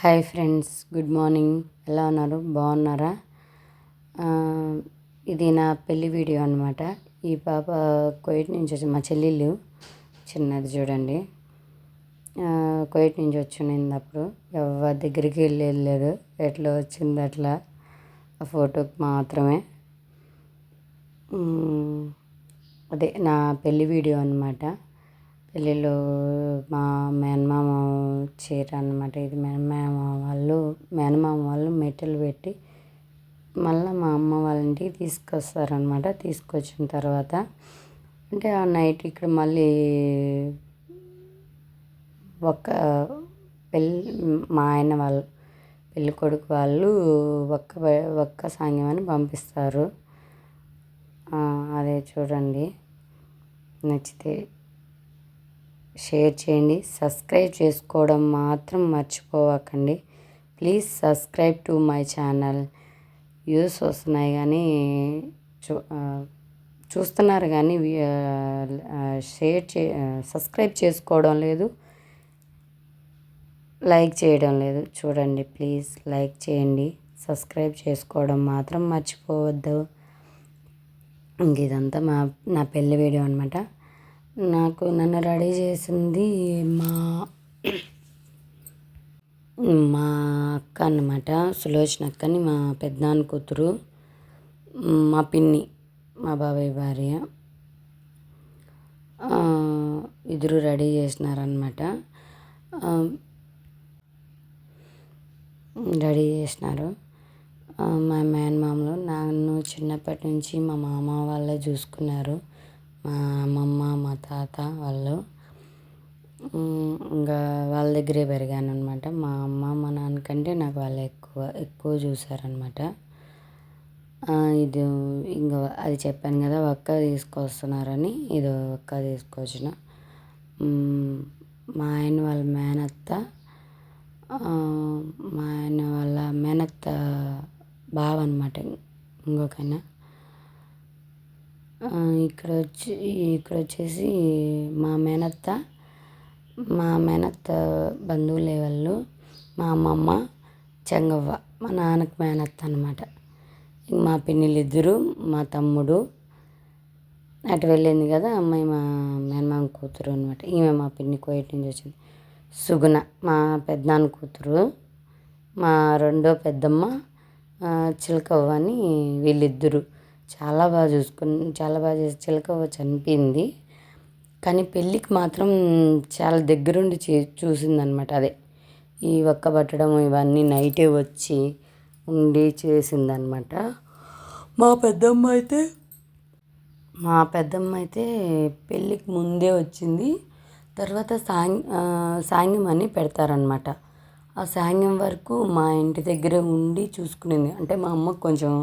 Hi friends, good morning. ఎలా ఉన్నారు? బాగున్నారా? ఇది నా పెళ్ళి వీడియో అనమాట. ఈ పాప కువైట్ నుంచి వచ్చి మా చెల్లెళ్ళు చిన్నది చూడండి. కువైట్ నుంచి వచ్చింది. అప్పుడు ఎవరి దగ్గరికి వెళ్ళలేదు, ఎట్లా వచ్చింది అట్లా ఆ ఫోటోకి మాత్రమే. అదే నా పెళ్ళి వీడియో అనమాట. పెళ్ళిలో మా మేనమామ చీర అనమాట. ఇది మేనమామ వాళ్ళు మెట్టెలు పెట్టి మళ్ళీ మా అమ్మ వాళ్ళ ఇంటికి తీసుకొస్తారనమాట. తీసుకొచ్చిన తర్వాత అంటే ఆ నైట్ ఇక్కడ మళ్ళీ ఒక్క పెళ్ళి మా ఆయన వాళ్ళు పెళ్ళి కొడుకు వాళ్ళు ఒక్క సాంగ్యం అని పంపిస్తారు. అదే చూడండి. నచ్చితే షేర్ చేయండి, సబ్స్క్రైబ్ చేసుకోవడం మాత్రం మర్చిపోవకండి. Please subscribe to my channel. Views వస్తున్నాయి కానీ చూస్తున్నారు కానీ సబ్స్క్రైబ్ చేసుకోవడం లేదు, లైక్ చేయడం లేదు. చూడండి, ప్లీజ్ లైక్ చేయండి, సబ్స్క్రైబ్ చేసుకోవడం మాత్రం మర్చిపోవద్దు. ఇంక ఇదంతా నా పెళ్ళి వీడియో అనమాట. నన్ను రెడీ చేసింది మా అక్క అన్నమాట, సులోచన అక్కని, మా పెద్దనాన్న కూతురు, మా పిన్ని, మా బాబాయ్ భార్య. ఇద్దరు రెడీ చేసినారనమాట. మా మేనమామలు నన్ను చిన్నప్పటి నుంచి మా మామ వాళ్ళే చూసుకున్నారు. మా అమ్మమ్మ, మా తాత వాళ్ళు. ఇంకా వాళ్ళ దగ్గరే పెరిగాను అనమాట. మా అమ్మ మా నాన్నకంటే నాకు వాళ్ళు ఎక్కువ చూసారనమాట. ఇది ఇంకా అది చెప్పాను కదా, ఒక్క తీసుకొస్తున్నారని. ఇది ఒక్క తీసుకొచ్చిన. మా ఆయన వాళ్ళ మేనత్త, మా ఆయన వాళ్ళ మేనత్త బావ అనమాట, ఇంకొకైనా. ఇక్కడ వచ్చేసి మా మేనత్త బంధువులే వాళ్ళు. మా అమ్మమ్మ చెంగవ్వ, మా నాన్నకి మేనత్త అనమాట. మా పిన్నిలు ఇద్దరు, మా తమ్ముడు. అటు వెళ్ళింది కదా అమ్మాయి, మా మేనమామ కూతురు అనమాట. ఈమె మా పిన్ని కువైట్ నుంచి వచ్చింది. సుగుణ మా పెద్దనాన్న కూతురు. మా రెండో పెద్దమ్మ చిలకవ్వ అని వీళ్ళిద్దరు. చాలా బాగా చేసి చిలకవ్వ చనిపోయింది, కానీ పెళ్ళికి మాత్రం చాలా దగ్గరుండి చూసిందనమాట. అదే ఈ ఒక్క పట్టడం ఇవన్నీ నైటే వచ్చి ఉండి చేసిందనమాట. మా పెద్దమ్మ అయితే పెళ్ళికి ముందే వచ్చింది. తర్వాత సాంగ్యం అని పెడతారనమాట. ఆ సాంగ్యం వరకు మా ఇంటి దగ్గరే ఉండి చూసుకునేది. అంటే మా అమ్మకు కొంచెం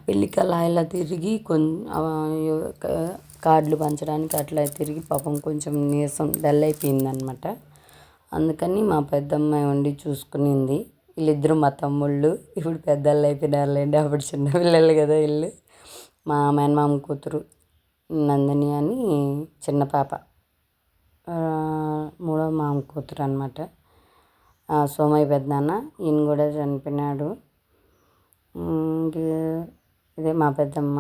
పెళ్ళికి అలా ఇలా తిరిగి కార్డులు పంచడానికి అట్లా తిరిగి పాపం కొంచెం నీరసం డల్ అయిపోయిందనమాట. అందుకని మా పెద్దమ్మాయి ఉండి చూసుకునింది. వీళ్ళిద్దరూ మా తమ్ముళ్ళు. ఇప్పుడు పెద్దవాళ్ళు అయిపోయినారులేండి, అప్పుడు చిన్నపిల్లలు కదా వీళ్ళు. మా మేనమామ కూతురు నందిని అని చిన్న పాప, మూడో మామ కూతురు అనమాట. సోమయ్య పెద్దనాన్న, ఈయన కూడా చనిపోయినాడు. ఇదే మా పెద్దమ్మ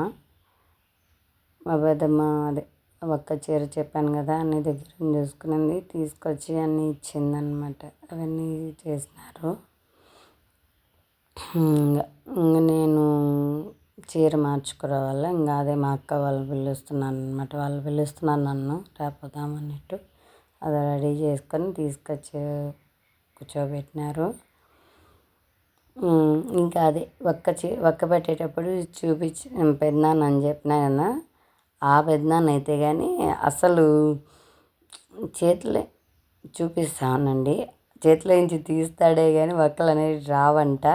అదే ఒక్క చీర చెప్పాను కదా, అన్ని దగ్గర చూసుకునింది. తీసుకొచ్చి అన్నీ ఇచ్చిందనమాట. అవన్నీ చేసినారు. ఇంకా నేను చీర మార్చుకురావాల. ఇంకా అదే మా అక్క వాళ్ళు పిలుస్తున్నాను అనమాట. వాళ్ళు పిలుస్తున్నారు నన్ను రాపోదామన్నట్టు. అది రెడీ చేసుకొని తీసుకొచ్చి కూర్చోబెట్టినారు. ఇంకా అదే ఒక్క పెట్టేటప్పుడు పెద్దనాన్న అని చెప్పినా కదా, ఆ పెద్దనాన్న అయితే కానీ అసలు చేతులే చూపిస్తానండి, చేతిలో నుంచి తీస్తాడే కానీ ఒక్కలు అనేవి రావంట.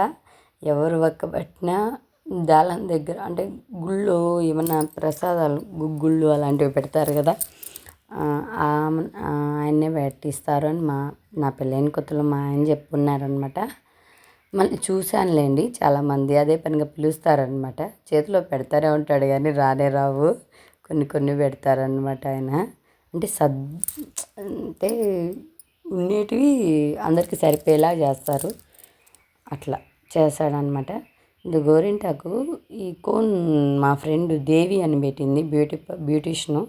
ఎవరు ఒక్క పట్టినా దాళం దగ్గర అంటే గుళ్ళో ఏమన్నా ప్రసాదాలు గుగ్గుళ్ళు అలాంటివి పెడతారు కదా, ఆయన్నే పెట్టిస్తారు అని నా పెళ్ళైన కొత్తలో మా ఆయన చెప్పున్నారనమాట. మళ్ళీ చూశానులేండి, చాలామంది అదే పనిగా పిలుస్తారనమాట. చేతిలో పెడతారే ఉంటాడు కానీ రానే రావు, కొన్ని పెడతారనమాట ఆయన. అంటే ఉండేటివి అందరికీ సరిపోయేలా చేస్తారు. అట్లా చేస్తాడనమాట. ఇది గోరింటాకు ఈ కోన్ మా ఫ్రెండ్ దేవి అని పెట్టింది, బ్యూటీషియను.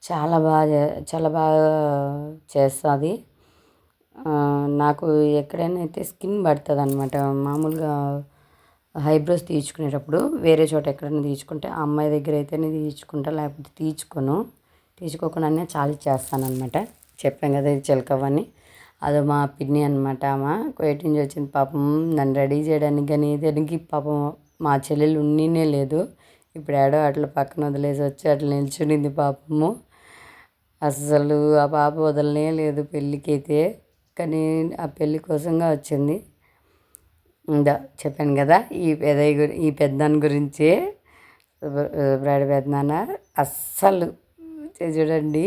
చాలా బాగా చేస్తుంది. నాకు ఎక్కడైనా అయితే స్కిన్ పడుతుంది అనమాట. మామూలుగా ఐబ్రోస్ తీయించుకునేటప్పుడు వేరే చోట ఎక్కడైనా తీయించుకుంటే ఆ అమ్మాయి దగ్గర అయితేనే తీయించుకుంటా, లేకపోతే తీయించుకోకుండానే చాలి చేస్తానమాట. చెప్పాం కదా ఇది చిలకవ్వని, అది మా పిన్ని అనమాట. ఆమె కువైట్ నుంచి వచ్చింది. పాపం నన్ను రెడీ చేయడానికి కానీ దానికి పాపం మా చెల్లెలు ఉన్నీనే లేదు. ఇప్పుడు ఏడో అట్లా పక్కన వదిలేసి వచ్చి అట్లా నిల్చునింది పాపము. అస్సలు ఆ పాప వదలనే లేదు పెళ్ళికి అయితే. కానీ ఆ పెళ్ళి కోసంగా వచ్చింది. ఇంకా చెప్పాను కదా ఈ పెద్దనాన్న గురించి. బ్రైడ్ పెద్దనాన్న అస్సలు చూడండి,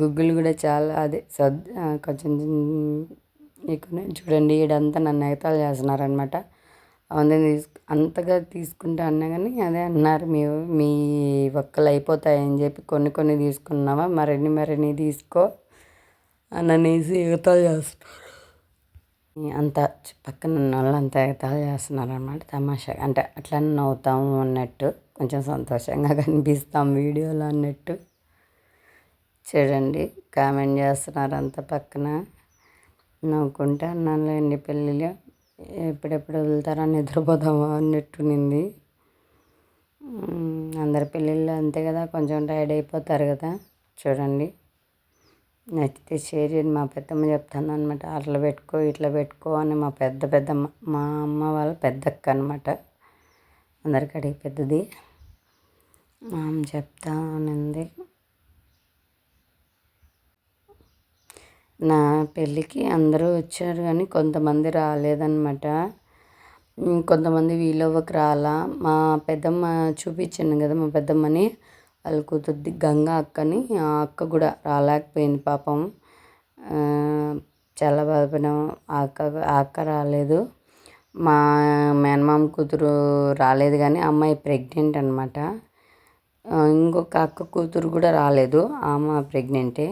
గుగ్గులు కూడా చాలా కొంచెం ఎక్కువ చూడండి. ఈడంతా నన్ను ఎగతాళి చేస్తున్నారనమాట. అంతగా తీసుకుంటా అన్నా కానీ అదే అన్నారు, మీ ఒక్కలు అయిపోతాయని చెప్పి కొన్ని తీసుకున్నావా, మరిన్ని తీసుకో అని అనేసి ఎగతాళి చేస్తున్నారు. అంత పక్కన ఉన్న వాళ్ళు అంతా ఎగతాళి చేస్తున్నారు అనమాట. తమాషా అంటే అట్లా నవ్వుతాము అన్నట్టు, కొంచెం సంతోషంగా కనిపిస్తాం వీడియోలో అన్నట్టు. చూడండి కామెంట్ చేస్తున్నారు అంత పక్కన. నవ్వుకుంటా అన్నానులేండి, పెళ్ళిలో ఎప్పుడెప్పుడు వదులుతారా నిద్రపోతామా అన్నట్టునింది. అందరి పెళ్ళిళ్ళు అంతే కదా, కొంచెం టైర్డ్ అయిపోతారు కదా. చూడండి, నచ్చితే షేర్ చేయండి. మా పెద్దమ్మ చెప్తాను అనమాట, అట్లా పెట్టుకో ఇట్లా పెట్టుకో అని. పెద్దమ్మ మా అమ్మ వాళ్ళ పెద్దక్క అనమాట, అందరికడికి పెద్దది. మా అమ్మ చెప్తా అనింది. నా పెళ్ళికి అందరూ వచ్చారు కానీ కొంతమంది రాలేదన్నమాట. కొంతమంది వీలవ్వకు రాలా. మా పెద్దమ్మ చూపించాను కదా, మా పెద్దమ్మని వాళ్ళ కూతుర్ది గంగా అక్కని, ఆ అక్క కూడా రాలేకపోయింది పాపం. చాలా బాధపడినాం. ఆ అక్క రాలేదు. మా మేనమామ కూతురు రాలేదు కానీ అమ్మాయి ప్రెగ్నెంట్ అనమాట. ఇంకొక అక్క కూతురు కూడా రాలేదు, ఆమె ప్రెగ్నెంటే.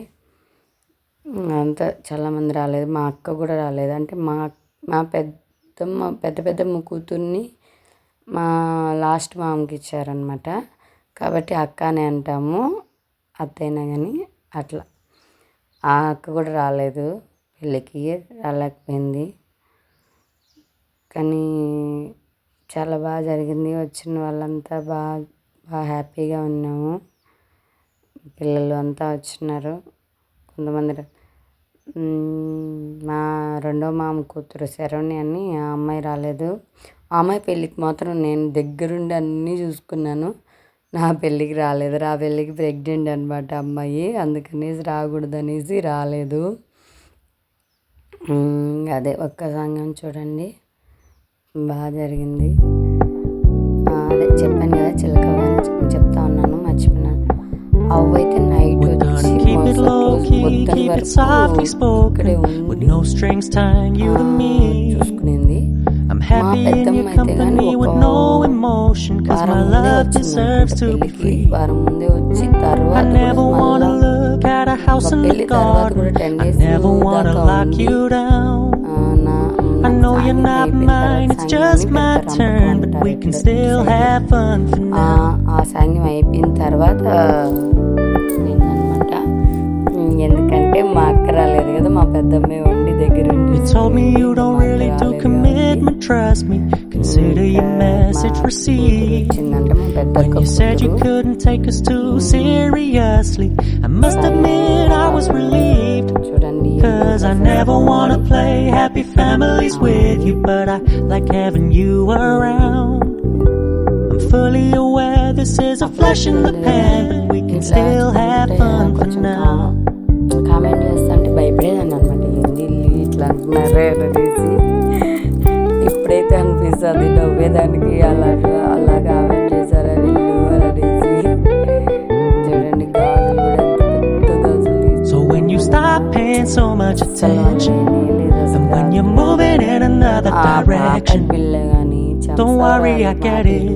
అంతా చాలామంది రాలేదు. మా అక్క కూడా రాలేదు. అంటే మా పెద్దమ్మ కూతుర్ని మా లాస్ట్ మామకి ఇచ్చారనమాట. కాబట్టి అక్క అని అంటాము, అత్తయినా కానీ అట్లా. ఆ అక్క కూడా రాలేదు పెళ్ళికి, రాలేకపోయింది. కానీ చాలా బాగా జరిగింది. వచ్చిన వాళ్ళంతా బాగా హ్యాపీగా ఉన్నాము. పిల్లలు అంతా వచ్చినారు. కొంతమంది మా రెండో మామ కూతురు శరణ్య అని, ఆ అమ్మాయి రాలేదు. ఆ అమ్మాయి పెళ్ళికి మాత్రం నేను దగ్గరుండి అన్నీ చూసుకున్నాను. నా పెళ్ళికి రాలేదు. నా పెళ్ళికి ప్రెగ్నెంట్ అనమాట అమ్మాయి, అందుకనేసి రాకూడదనేసి రాలేదు. అదే ఒక్క సంఘం చూడండి, బాగా జరిగింది. అదే చెప్పాను కదా చిలకవ్వ అని చెప్తా ఉన్నాను, మర్చిపోయినాను. అవ్వైతే నైట్ వచ్చి పొద్దున వరకు ఇక్కడే ఉండి చూసుకునింది. మా పెద్దమ్మ అయితే కానీ వారం ముందే వచ్చింది పెళ్ళికి. వారం ముందే వచ్చి తర్వాత పెళ్ళి తర్వాత కూడా 10 days దాకా ఉండి ఆ సాంగ్యం అయిపోయిన తర్వాత ఏంటనమాట, ఎందుకంటే మా అక్క రాలేదు కదా, మా పెద్దమ్మే వండి దగ్గర వచ్చిందంటే మా పెద్దక్క చూడండి. Cause I never wanna play happy families with you, but I like having you around. I'm fully aware this is a flash in the pan, but we can still have fun for now. Comment చేస్తా అంటే భయపడేదాన్ని అనమాట, ఏంది ఇట్లా అంటున్నారే అనేసి. ఇప్పుడైతే అనిపిస్తుంది నవ్వేదానికి, అలా comment చేశారా వీళ్ళు అని అనేసి. చూడండి గాజులు కూడా ఎంత పెద్ద గాజులు. So when you stop paying so much attention, and when you're moving in another direction, don't worry, I get it.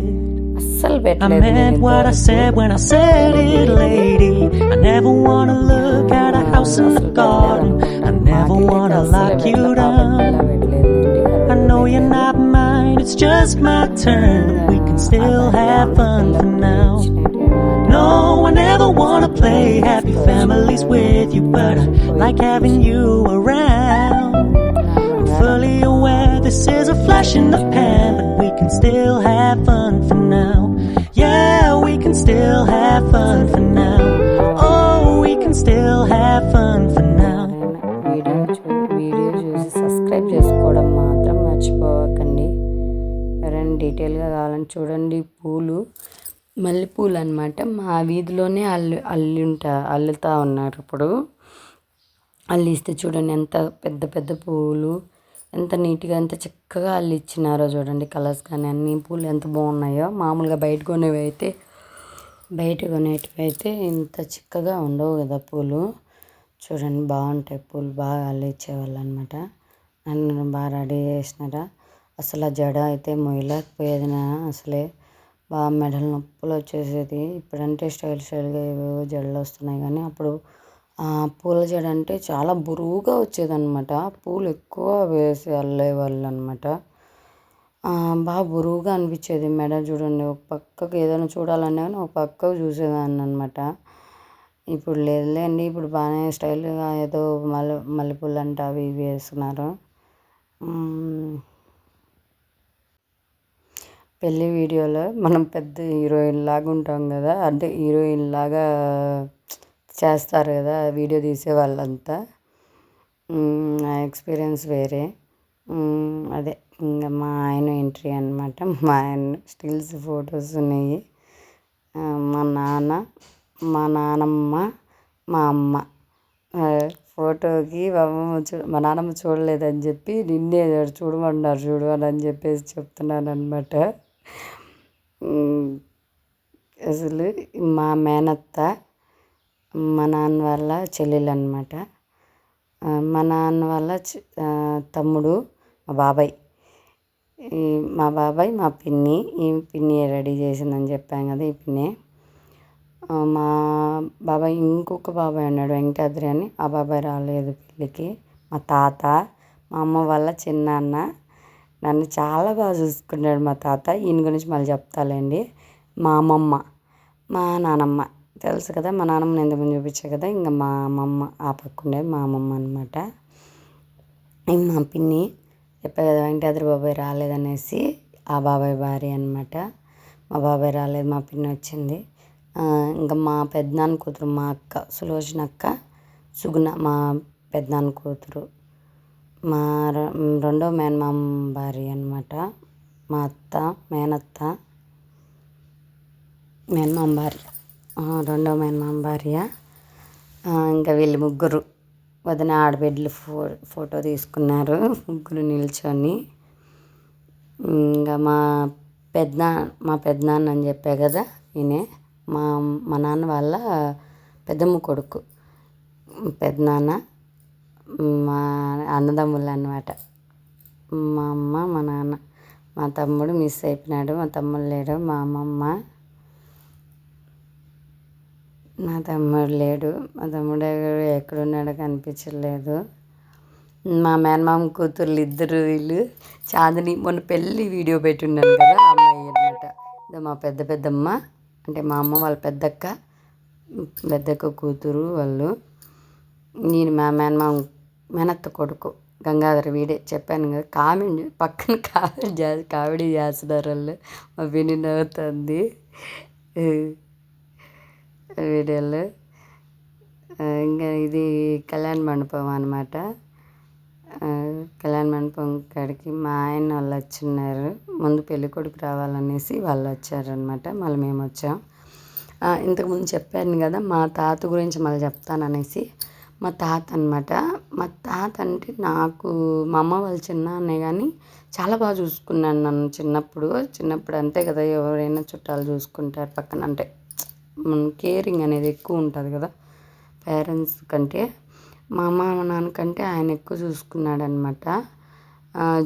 I meant what I said when I said it, lady. I never wanna look at a house and a garden. I never wanna lock you down. I know you're not mine, it's just my turn. We can still have fun for now. No, I never wanna play happy families with you, but I like having you around. I'm fully aware this is a flash in the pan, but we can still have fun for now. Yeah, we can still have fun for now. Oh, we can still have fun for now. Video చూసి subscribe చేసుకోవడం మాత్రం మర్చిపోకండి. ఎవరైనా డీటెయిల్గా కావాలని చూడండి. పూలు మల్లెపూలు అనమాట. మా వీధిలోనే అల్లుతా ఉన్నారు ఇప్పుడు. అల్లిస్తే చూడండి ఎంత పెద్ద పెద్ద పూలు, ఎంత నీట్గా ఎంత చక్కగా అల్లిచ్చినారో చూడండి. కలర్స్ కానీ అన్ని పూలు ఎంత బాగున్నాయో. మామూలుగా బయట కొనేటివి అయితే ఇంత చిక్కగా ఉండవు కదా పూలు. చూడండి బాగుంటాయి పూలు. బాగా అల్లిచ్చేవాళ్ళు అనమాట. నన్ను బాగా రెడీ చేసినారా. అసలు ఆ జడ అయితే మొయ్యలేకపోయేది అసలే. బాగా మెడలు నొప్పులు వచ్చేసేది. ఇప్పుడంటే స్టైల్గా ఏవేవో జడలు వస్తున్నాయి, కానీ అప్పుడు పూల జడ అంటే చాలా బరువుగా వచ్చేదన్నమాట. పూలు ఎక్కువ వేసి అల్లేవాళ్ళు అనమాట. బాగా బరువుగా అనిపించేది. మెడ చూడండి, ఒక పక్కకు ఏదైనా చూడాలన్నా కానీ ఒక పక్కకు చూసేదాన్ని అనమాట. ఇప్పుడు లేదులేండి, ఇప్పుడు బాగానే స్టైల్గా ఏదో మల్లెపూలు అంటే అవి ఇవి వేస్తున్నారు. పెళ్ళి వీడియోలో మనం పెద్ద హీరోయిన్ లాగా ఉంటాం కదా, అంటే హీరోయిన్ లాగా చేస్తారు కదా వీడియో తీసే వాళ్ళంతా. ఆ ఎక్స్పీరియన్స్ వేరే. అదే ఇంకా మా ఆయన ఎంట్రీ అనమాట. మా ఆయన స్టిల్స్ ఫొటోస్ ఉన్నాయి. మా నాన్న, మా నానమ్మ, మా అమ్మ. ఫోటోకి మా నాన్నమ్మ చూడలేదని చెప్పి నిన్నే చూడమని అని చెప్పేసి చెప్తున్నాను అనమాట. అసలు మా మేనత్త మా నాన్న వాళ్ళ చెల్లెలు అనమాట. మా నాన్న వాళ్ళ తమ్ముడు మా బాబాయ్. మా పిన్ని. ఈ పిన్ని రెడీ చేసిందని చెప్పాం కదా, ఈ పిన్నే. మా బాబాయ్ ఇంకొక బాబాయ్ ఉన్నాడు వెంకటాద్రి అని, ఆ బాబాయ్ రాలేదు పెళ్ళికి. మా తాత, మా అమ్మ వాళ్ళ చిన్నాన్న. నన్ను చాలా బాగా చూసుకున్నాడు మా తాత. ఈయన గురించి మళ్ళీ చెప్తాలేండి. మా అమ్మమ్మ, మా నానమ్మ తెలుసు కదా, మా నానమ్మని ఎందుకు చూపించే కదా. ఇంకా మా అమ్మమ్మ ఆ పక్క ఉండేది మా అమ్మమ్మ అనమాట. మా పిన్ని చెప్పే కదా వెంకటాద్రి బాబాయ్ రాలేదనేసి, ఆ బాబాయ్ భార్య అనమాట. మా బాబాయ్ రాలేదు, మా పిన్ని వచ్చింది. ఇంకా మా పెద్దనాన్న కూతురు మా అక్క సులోచన అక్క, సుగుణ మా పెద్దనాన్న కూతురు, మా రెండో మేనమామ భార్య అనమాట. మా అత్త మేనత్త మేనమామ భార్య, రెండో మేనమామ భార్య. ఇంకా వీళ్ళు ముగ్గురు వదిన ఆడబిడ్డలు ఫోటో తీసుకున్నారు, ముగ్గురు నిల్చొని. ఇంకా మా పెద్దనాన్న అని చెప్పా కదా, ఈయనే మా నాన్న వాళ్ళ పెద్దమ్మ కొడుకు. పెద్దనాన్న మా అన్నదమ్ములు అన్నమాట. మా అమ్మ, మా నాన్న. మా తమ్ముడు మిస్ అయిపోయినాడు, మా తమ్ముడు లేడు. మా అమ్మమ్మ. మా తమ్ముడు లేడు, మా తమ్ముడు ఎక్కడున్నాడో కనిపించలేదు. మా మేనమామ కూతుర్లు ఇద్దరు వీళ్ళు. చాందిని మొన్న పెళ్ళి వీడియో పెట్టున్నాను కదా, అమ్మాయి అనమాట. ఇది మా పెద్దమ్మ, అంటే మా అమ్మ వాళ్ళ పెద్దక్క కూతురు వాళ్ళు. నేను మా మేనత్త కొడుకు గంగాధర. వీడే చెప్పాను కదా, పక్కన కామెడీ చేస్తున్నారు వాళ్ళు. మా పిన్ని నవ్వుతుంది వీడియోలో. ఇంకా ఇది కళ్యాణ మండపం అనమాట. కళ్యాణ మండపం కాడికి మా ఆయన వాళ్ళు వచ్చిన్నారు. ముందు పెళ్ళి కొడుకు రావాలనేసి వాళ్ళు వచ్చారనమాట, మళ్ళీ మేము వచ్చాం. ఇంతకుముందు చెప్పాను కదా మా తాత గురించి మళ్ళీ చెప్తాననేసి. మా తాత అనమాట. మా తాత అంటే నాకు మా అమ్మ వాళ్ళు చిన్న అన్నయ్య కానీ చాలా బాగా చూసుకున్నాను నన్ను చిన్నప్పుడు అంతే కదా, ఎవరైనా చుట్టాలు చూసుకుంటారు పక్కన, అంటే కేరింగ్ అనేది ఎక్కువ ఉంటుంది కదా పేరెంట్స్ కంటే. మా అమ్మ మా నాన్న కంటే ఆయన ఎక్కువ చూసుకున్నాడు అనమాట.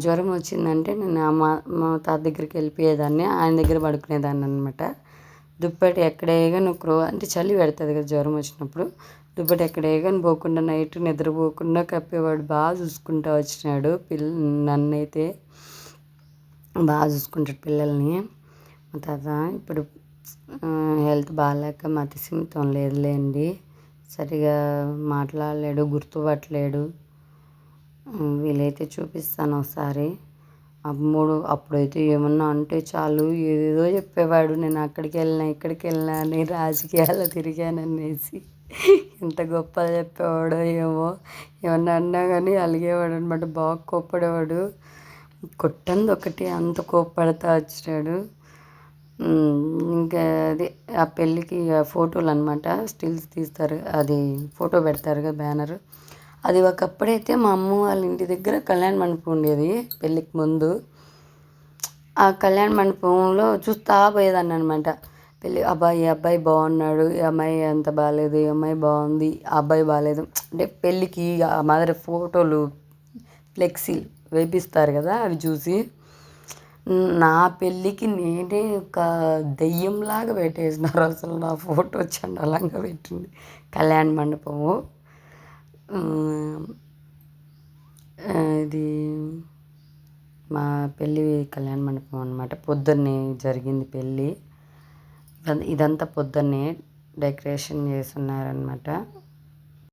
జ్వరం వచ్చిందంటే నేను మా తాత దగ్గరికి వెళ్ళిపోయేదాన్ని, ఆయన దగ్గర పడుకునేదాన్ని అనమాట. దుప్పటి ఎక్కడేగా నొక్కరు, అంటే చలి పెడుతుంది కదా జ్వరం వచ్చినప్పుడు. దుప్పటి ఎక్కడే కానీ పోకుండా నైట్ నిద్రపోకుండా కప్పేవాడు. బాగా చూసుకుంటూ వచ్చినాడు నన్నైతే బాగా చూసుకుంటాడు పిల్లల్ని. మా తాత ఇప్పుడు హెల్త్ బాగాలేక మతిస్థిమితం లేదులేండి, సరిగా మాట్లాడలేడు, గుర్తుపట్టలేడు. వీలైతే చూపిస్తాను ఒకసారి. అప్పుడైతే ఏమన్నా అంటే చాలు ఏదేదో చెప్పేవాడు, నేను అక్కడికి వెళ్ళినా ఇక్కడికి వెళ్ళినా అని, రాజకీయాల్లో తిరిగాననేసి. ఎంత గొప్పగా చెప్పేవాడో ఏమో. ఏమన్నా అన్నా కానీ అలిగేవాడు అనమాట, బాగా కోప్పడేవాడు. కొట్టంది ఒకటి అంత కోప్పడతా వచ్చినాడు. ఇంకా అది ఆ పెళ్ళికి ఫోటోలు అనమాట, స్టిల్స్ తీస్తారు, అది ఫోటో పెడతారు కదా బ్యానర్. అది ఒకప్పుడైతే మా అమ్మ వాళ్ళ ఇంటి దగ్గర కళ్యాణ మండపం ఉండేది పెళ్ళికి ముందు. ఆ కళ్యాణ మండపంలో చూస్తూ పోయేదాన్ని అనమాట. ఈ అబ్బాయి బాగున్నాడు, ఈ అమ్మాయి అంత బాగాలేదు, ఈ అమ్మాయి బాగుంది, ఆ అబ్బాయి బాగాలేదు అంటే పెళ్ళికి ఆ మాదిరి ఫోటోలు ఫ్లెక్సీలు వేపిస్తారు కదా, అవి చూసి నా పెళ్ళికి నేనే ఒక దెయ్యంలాగా పెట్టేసినారు అసలు. నా ఫోటో చండాలంగా పెట్టింది కళ్యాణ మండపము. ఇది మా పెళ్ళి కళ్యాణ మండపం అనమాట. పొద్దున్నే జరిగింది పెళ్ళి. ఇదంతా పొద్దున్నే డెకరేషన్ చేస్తున్నారనమాట.